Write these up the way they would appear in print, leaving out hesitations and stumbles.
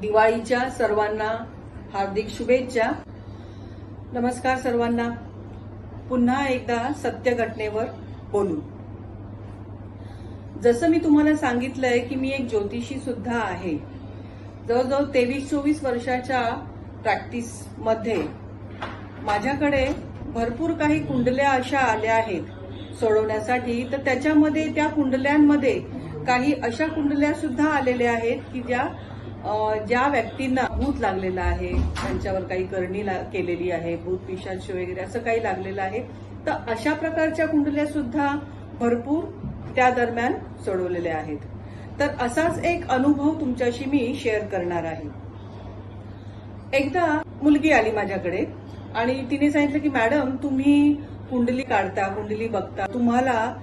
दिवाळीच्या सर्वांना हार्दिक शुभेच्छा। नमस्कार सर्वांना। पुन्हा एकदा सत्य घटनेवर बोलू। जसं मी तुम्हाला सांगितलंय की मी एक ज्योतिषी सुद्धा आहे। जवळजवळ 23-24 वर्षाच्या प्रॅक्टिस मध्ये माझ्याकडे भरपूर काही कुंडल्या अशा आल्या आहेत सोडवण्यासाठी। तर त्याच्यामध्ये त्या कुंडल्यांमध्ये काही अशा कुंडल्या सुद्धा आलेल्या आहेत की ज्या व्यक्तींना भूत लागलेलं आहे, त्यांच्यावर काही करणी केलेली आहे, भूत पिशाच वगैरे असं काही लागलेलं आहे। तर अशा प्रकारच्या कुंडल्या सुद्धा भरपूर त्या दरम्यान सोडवलेल्या आहेत। तर असाच एक अनुभव तुमच्याशी मी शेअर करणार आहे। एकदा मुलगी आली माझ्याकडे आणि तिने सांगितलं की मॅडम तुम्ही कुंडली काढता, कुंडली बघता, तुम्हाला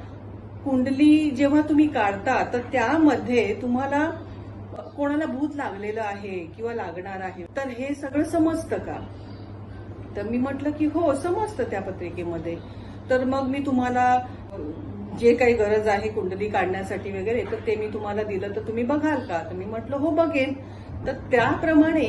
कुंडली जेव्हा तुम्ही काढता तर त्यामध्ये तुम्हाला कोणाला भूत लागलेलं आहे किंवा लागणार आहे, तर हे सगळं समजतं का? तर मी म्हटलं की हो समजतं त्या पत्रिकेमध्ये। तर मग मी तुम्हाला जे काही गरज आहे कुंडली काढण्यासाठी वगैरे तर ते मी तुम्हाला दिलं तर तुम्ही बघाल का? तर मी म्हटलं हो बघेन। तर त्याप्रमाणे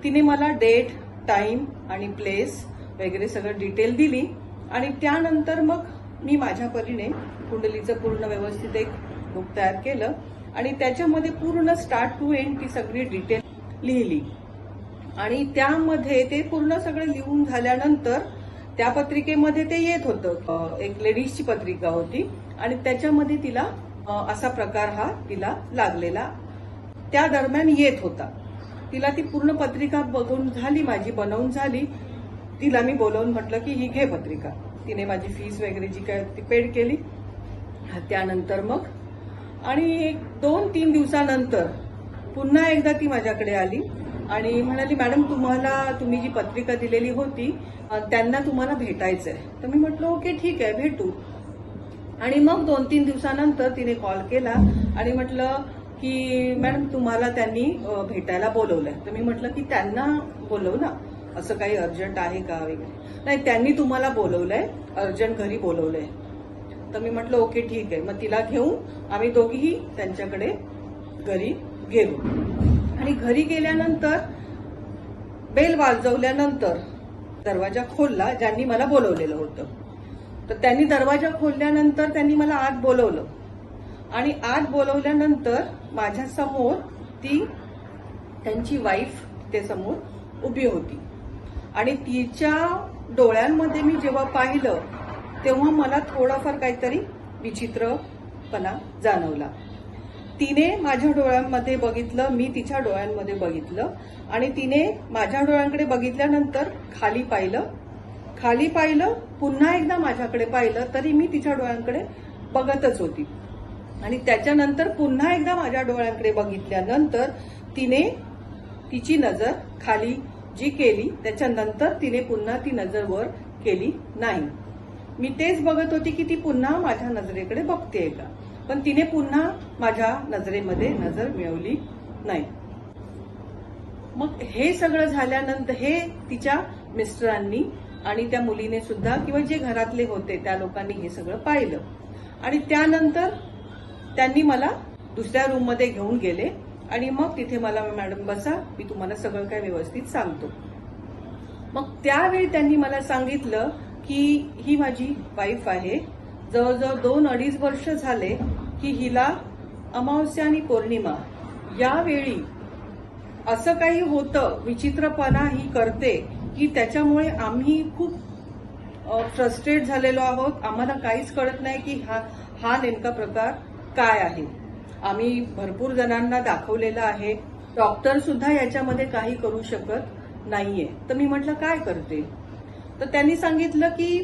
तिने मला डेट, टाइम आणि प्लेस वगैरे सगळं डिटेल दिली आणि त्यानंतर मग मी माझ्या परीने कुंडलीचं पूर्ण व्यवस्थित एक बुक तयार केलं आणि त्याच्यामध्ये पूर्ण स्टार्ट टू एंड ती सगळी डिटेल लिहिली। आणि त्यामध्ये ते पूर्ण सगळं लिहून झाल्यानंतर त्या पत्रिकेमध्ये ते येत होतं, एक लेडीजची पत्रिका होती आणि त्याच्यामध्ये तिला असा प्रकार हा तिला लागलेला त्या दरम्यान येत होता। तिला ती पूर्ण पत्रिका बघून झाली, माझी बनवून झाली। तिला मी बोलवून म्हटलं की ही घे पत्रिका। तिने माझी फीस वगैरे जी काय ती पेड केली। त्यानंतर मग आणि 2-3 दिवसानंतर पुन्हा एकदा ती माझ्याकडे आली आणि म्हणाली मॅडम तुम्ही जी पत्रिका दिलेली होती त्यांना तुम्हाला भेटायचंय। तर मी म्हटलं ओके ठीक आहे भेटू। आणि मग 2-3 दिवसानंतर तिने कॉल केला आणि म्हटलं की मॅडम तुम्हाला त्यांनी भेटायला बोलवलंय। तर मी म्हटलं की त्यांना बोलव ना, असं काही अर्जंट आहे का वगैरे? नाही त्यांनी तुम्हाला बोलवलंय, अर्जंट घरी बोलवलंय। तर मी म्हटलं ओके ठीक आहे। मग तिला घेऊन आम्ही दोघीही त्यांच्याकडे घरी गेलो आणि घरी गेल्यानंतर बेल वाजवल्यानंतर दरवाजा खोलला ज्यांनी मला बोलवलेलं होतं। तर त्यांनी दरवाजा खोलल्यानंतर त्यांनी मला आत बोलवलं आणि आत बोलवल्यानंतर माझ्या समोर त्यांची वाईफ ते समोर उभी होती आणि तिच्या डोळ्यांमध्ये मी जेव्हा पाहिलं तेव्हा मला थोडाफार काहीतरी विचित्रपणा जाणवला। तिने माझ्या डोळ्यांमध्ये बघितलं, मी तिच्या डोळ्यांमध्ये बघितलं आणि तिने माझ्या डोळ्यांकडे बघितल्यानंतर खाली पाहिलं, पुन्हा एकदा माझ्याकडे पाहिलं, तरी मी तिच्या डोळ्यांकडे बघतच होती। आणि त्याच्यानंतर पुन्हा एकदा माझ्या डोळ्यांकडे बघितल्यानंतर तिने तिची नजर खाली जी केली त्याच्यानंतर तिने पुन्हा ती नजर वर केली नाही। मी तेच बघत होती की ती पुन्हा माझ्या नजरेकडे बघतेय का, पण तिने पुन्हा माझ्या नजरेमध्ये नजर मिळवली नाही। मग हे सगळं झाल्यानंतर हे तिच्या मिस्टरांनी आणि त्या मुलीने सुद्धा किंवा जे घरातले होते त्या लोकांनी हे सगळं पाहिलं आणि त्यानंतर त्यांनी मला दुसऱ्या रूम मध्ये घेऊन गेले आणि मग तिथे मला मॅडम बसा, मी तुम्हाला सगळं काय व्यवस्थित सांगतो। मग त्यावेळी त्यांनी मला सांगितलं की ही माझी वाईफ आहे, जवळजवळ 2-2.5 वर्ष झाले की हिला अमावस्या आणि पौर्णिमा यावेळी असं काही होतं, विचित्रपणा ही करते की त्याच्यामुळे आम्ही खूप फ्रस्ट्रेट झालेलो आहोत। आम्हाला काहीच कळत नाही की हा नेमका प्रकार काय आहे। आम्ही भरपूर जणांना दाखवलेलं आहे, डॉक्टर सुद्धा याच्यामध्ये काही करू शकत नाहीये। तर मी म्हटलं काय करते? तर त्यांनी सांगितलं की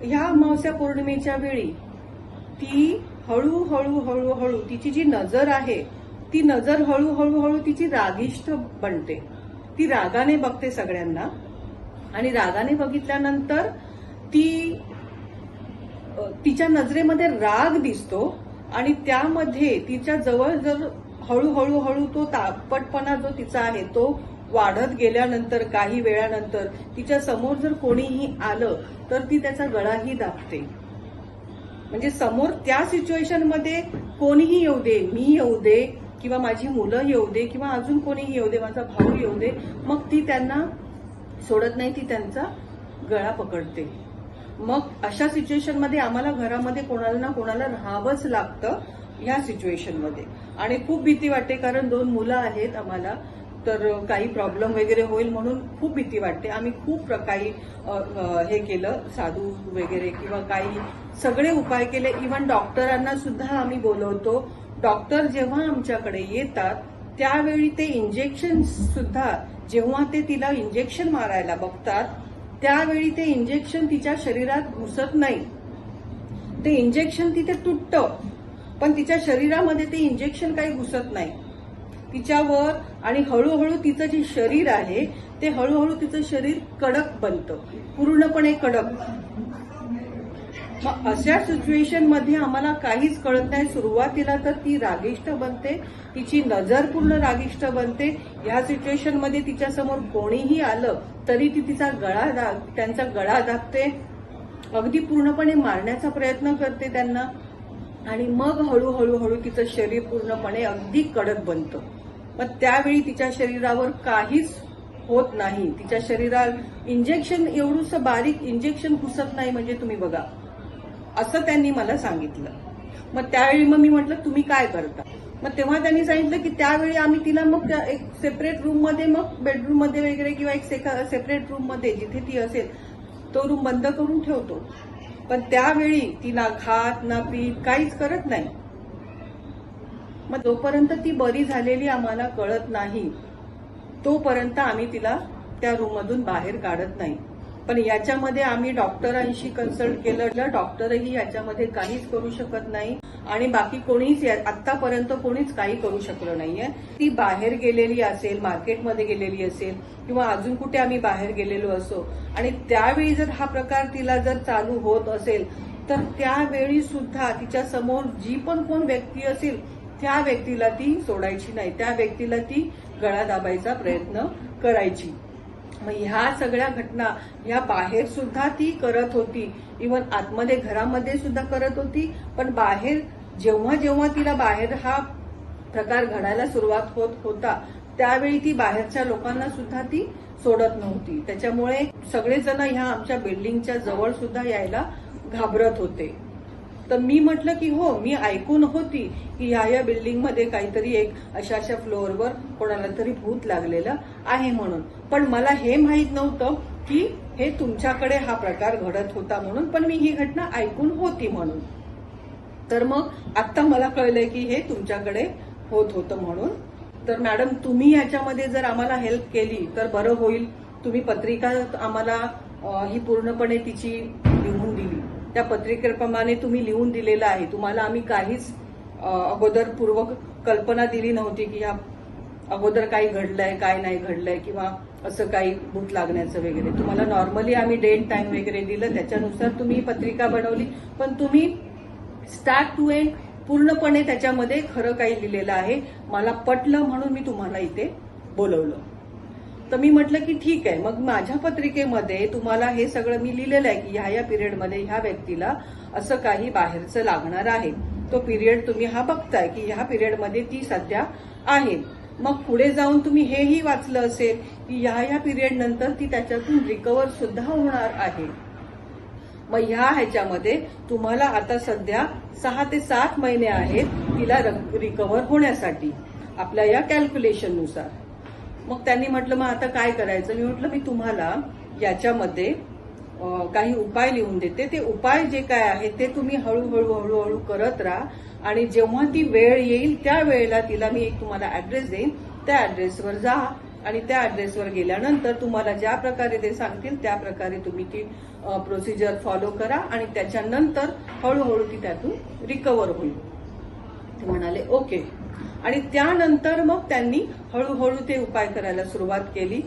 ह्या अमावस्या पौर्णिमेच्या वेळी ती हळूहळू तिची जी नजर आहे ती नजर हळूहळू तिची रागिष्ट बनते। ती रागाने बघते सगळ्यांना आणि रागाने बघितल्यानंतर तिच्या नजरेमध्ये राग दिसतो आणि त्यामध्ये तिच्या जवळ जर हळूहळू तो तापटपणा जो तिचा आहे तो वाढत गेल्यानंतर काही वेळानंतर तिच्या समोर जर कोणीही आलं तर ती त्याचा गळाही दाबते। म्हणजे समोर त्या सिच्युएशन मध्ये कोणीही येऊ दे, मी येऊ दे, किंवा माझी मुलं येऊ दे किंवा अजून कोणीही येऊ दे, माझा भाऊ येऊ दे, मग ती त्यांना सोडत नाही, ती त्यांचा गळा पकडते. मग अशा सिच्युएशनमध्ये आम्हाला घरामध्ये कोणाला ना कोणाला राहावंच लागतं ह्या सिच्युएशनमध्ये. आणि खूप भीती वाटते, कारण 2 मुलं आहेत आम्हाला, तर काही प्रॉब्लेम वगैरे होईल म्हणून खूप भीती वाटते. आम्ही खूप काही हे केलं, साधू वगैरे किंवा काही सगळे उपाय केले. इव्हन डॉक्टरांना सुद्धा आम्ही बोलवतो. डॉक्टर जेव्हा आमच्याकडे येतात त्यावेळी ते इंजेक्शन सुद्धा, जेव्हा ते तिला इंजेक्शन मारायला बघतात त्यावेळी ते इंजेक्शन तिच्या शरीरात घुसत नाही. ते इंजेक्शन तिथे तुटतं, पण तिच्या शरीरामध्ये ते इंजेक्शन काही घुसत नाही तिच्यावर. आणि हळूहळू तिचं जे शरीर आहे ते हळूहळू तिचं शरीर कडक बनतं, पूर्णपणे कडक. मग अशा सिच्युएशनमध्ये आम्हाला काहीच कळत नाही. सुरुवातीला तर ती रागिष्ट बनते, तिची नजर पूर्ण रागिष्ट बनते. या सिच्युएशनमध्ये तिच्यासमोर कोणीही आलं तरी ती त्यांचा गळा दाबते, अगदी पूर्णपणे मारण्याचा प्रयत्न करते त्यांना. आणि मग हळूहळू तिचं शरीर पूर्णपणे अगदी कडक बनतं. मग त्यावेळी तिच्या शरीरावर काहीच होत नाही. तिच्या शरीरात इंजेक्शन, एवढंसं बारीक इंजेक्शन घुसत नाही, म्हणजे तुम्ही बघा, असं त्यांनी मला सांगितलं. मग त्यावेळी मी म्हटलं तुम्ही काय करता? मग तेव्हा त्यांनी सांगितलं की त्यावेळी आम्ही तिला मग एक सेपरेट रूम मध्ये, मग बेडरूम मध्ये वगैरे किंवा एक सेपरेट रूम मध्ये जिथे ती असेल तो रूम बंद करून ठेवतो. पण त्यावेळी ती ना खात ना पीत काहीच करत नाही. मग जोपर्यंत ती बरी झालेली आम्हाला कळत नाही तोपर्यंत आम्ही तिला त्या रूममधून बाहेर काढत नाही. पण याच्यामध्ये आम्ही डॉक्टरांशी कन्सल्ट केलं, डॉक्टरही याच्यामध्ये काहीच करू शकत नाही आणि बाकी कोणीच आतापर्यंत कोणीच काही करू शकलं नाहीये. ती बाहेर गेलेली असेल, मार्केटमध्ये गेलेली असेल किंवा अजून कुठे आम्ही बाहेर गेलेलो असो आणि त्यावेळी जर हा प्रकार तिला जर चालू होत असेल तर त्यावेळी सुद्धा तिच्या समोर जी पण कोण व्यक्ती असेल त्या व्यक्तीला ती सोडायची नाही, त्या व्यक्तीला ती गळा दाबायचा प्रयत्न करायची. मग ह्या सगळ्या घटना ह्या बाहेर सुद्धा ती करत होती, इव्हन आतमध्ये घरामध्ये सुद्धा करत होती. पण बाहेर जेव्हा जेव्हा तिला बाहेर हा प्रकार घडायला सुरुवात होत होता त्यावेळी ती बाहेरच्या लोकांना सुद्धा ती सोडत नव्हती. त्याच्यामुळे सगळेजण ह्या आमच्या बिल्डिंगच्या जवळ सुद्धा यायला घाबरत होते. तर मी म्हटलं की हो, मी ऐकून होती की ह्या बिल्डिंगमध्ये काहीतरी एक अशा फ्लोअरवर कोणाला तरी भूत लागलेलं आहे म्हणून. पण मला हे माहीत नव्हतं की हे तुमच्याकडे हा प्रकार घडत होता म्हणून, पण मी ही घटना ऐकून होती म्हणून. तर मग आता मला कळलंय की हे तुमच्याकडे होत होतं म्हणून. तर मॅडम, तुम्ही याच्यामध्ये जर आम्हाला हेल्प केली तर बरं होईल. तुम्ही पत्रिका आम्हाला ही पूर्णपणे तिची लिहून दिली, त्या पत्रिकेप्रमाणे तुम्ही लिहून दिलेलं आहे. तुम्हाला आम्ही काहीच अगोदर पूर्व कल्पना दिली नव्हती की ह्या अगोदर काही घडलंय, काय नाही घडलंय किंवा असं काही भूत लागण्याचं वगैरे. तुम्हाला नॉर्मली आम्ही डेट टाइम वगैरे दिलं, त्याच्यानुसार तुम्ही पत्रिका बनवली. पण तुम्ही स्टार्ट टू एंड पूर्णपणे त्याच्यामध्ये खरं काही लिहिलेलं आहे. मला पटलं म्हणून मी तुम्हाला इथे बोलवलं. तर मी म्हटलं की ठीक आहे, मग माझ्या पत्रिकेमध्ये तुम्हाला हे सगळं मी लिहिलेलं आहे की ह्या पिरियडमध्ये ह्या व्यक्तीला असं काही बाहेरचं लागणार आहे. तो पिरियड तुम्ही हा बघताय की ह्या पिरियडमध्ये ती सध्या आहे. मग पुढे जाऊन तुम्ही हेही वाचलं असेल की ह्या पिरियड नंतर ती त्याच्यातून रिकव्हर सुद्धा होणार आहे. मग ह्याच्यामध्ये तुम्हाला आता सध्या 6 ते 7 महिने आहेत तिला रिकव्हर होण्यासाठी आपल्या या कॅल्क्युलेशननुसार. मग त्यांनी म्हटलं मग आता काय करायचं? मी म्हटलं मी तुम्हाला याच्यामध्ये काही उपाय लिहून देते. ते उपाय जे काय आहे ते तुम्ही हळूहळू करत राहा आणि जेव्हा ती वेळ येईल त्या वेळेला तिला मी एक तुम्हाला ऍड्रेस देईन, त्या ऍड्रेसवर जा आणि त्या ऍड्रेसवर गेल्यानंतर तुम्हाला ज्या प्रकारे ते सांगतील त्या प्रकारे तुम्ही ती प्रोसिजर फॉलो करा आणि त्याच्यानंतर हळूहळू ती त्यातून रिकव्हर होईल. ते म्हणाले ओके. आणि त्यानंतर मग त्यांनी हळूहळू ते उपाय करायला सुरुवात केली.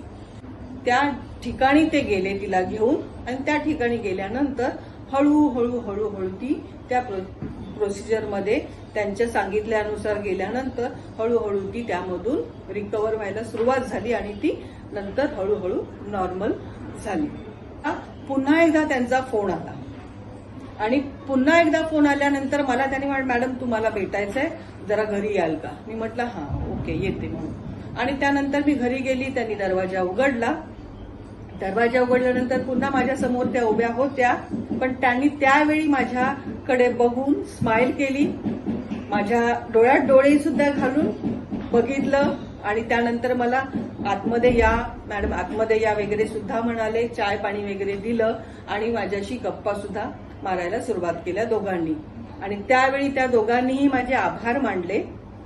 त्या ठिकाणी ते गेले तिला घेऊन आणि त्या ठिकाणी गेल्यानंतर हळूहळू ती त्या प्रोसिजरमध्ये त्यांच्या सांगितल्यानुसार गेल्यानंतर हळूहळू ती त्यामधून रिकव्हर व्हायला सुरुवात झाली आणि ती नंतर हळूहळू नॉर्मल झाली. पुन्हा एकदा त्यांचा फोन आला आणि पुन्हा एकदा फोन आल्यानंतर मला त्याने म्हणाले, मॅडम तुम्हाला भेटायचंय, जरा घरी याल का? मी म्हटलं हा ओके येते म्हणून. आणि त्यानंतर मी घरी गेली, त्यांनी दरवाजा उघडला. दरवाजा उघडल्यानंतर पुन्हा माझ्या समोर त्या उभ्या होत्या, पण त्यांनी त्यावेळी माझ्याकडे बघून स्माइल केली, माझ्या डोळ्यात डोळे सुद्धा घालून बघितलं आणि त्यानंतर मला आतमध्ये या मॅडम, आतमध्ये या वगैरे सुद्धा म्हणाले, चाय पाणी वगैरे दिलं आणि माझ्याशी गप्पा सुद्धा मारायला सुरुवात केल्या दोघांनी. आणि त्यावेळी त्या दोघांनीही माझे आभार मानले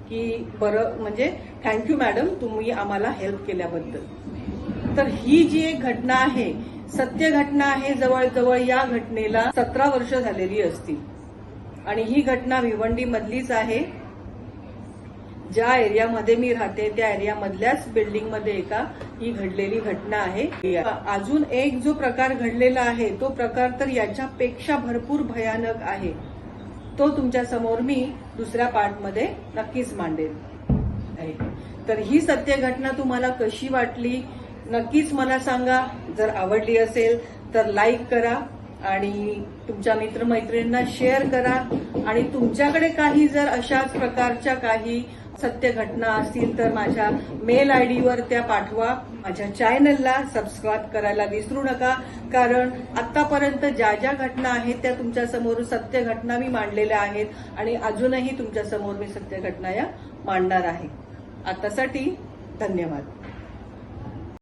की बरं, म्हणजे थँक्यू मॅडम, तुम्ही आम्हाला हेल्प केल्याबद्दल. तर ही जी एक घटना आहे, सत्य घटना आहे. जवळजवळ या घटनेला 17 वर्ष झालेली असतील आणि ही घटना भिवंडी मधलीच आहे. ज्या एरियामध्ये मी राहते त्या एरियामधल्याच बिल्डिंगमध्ये ही घडलेली घटना आहे. अजून एक जो प्रकार घडलेला आहे तो प्रकार तर याच्यापेक्षा भरपूर भयानक आहे. तो तुमच्या समोर मी दुसऱ्या पार्टमध्ये नक्कीच मांडेल. तर ही सत्य घटना तुम्हाला कशी वाटली नक्कीच मला सांगा. जर आवडली असेल तर लाईक करा आणि तुमच्या मित्रमैत्रिणींना शेअर करा. आणि तुमच्याकडे काही जर अशाच प्रकारच्या काही सत्य घटना असतील तर माझ्या मेल आयडीवर त्या पाठवा. माझ्या चॅनलला सबस्क्राईब करायला विसरू नका, कारण आतापर्यंत ज्या ज्या घटना आहेत त्या तुमच्या समोर सत्य घटना मी मांडलेल्या आहेत आणि अजूनही तुमच्या समोर मी सत्य घटना या मांडणार आहे. आतासाठी धन्यवाद.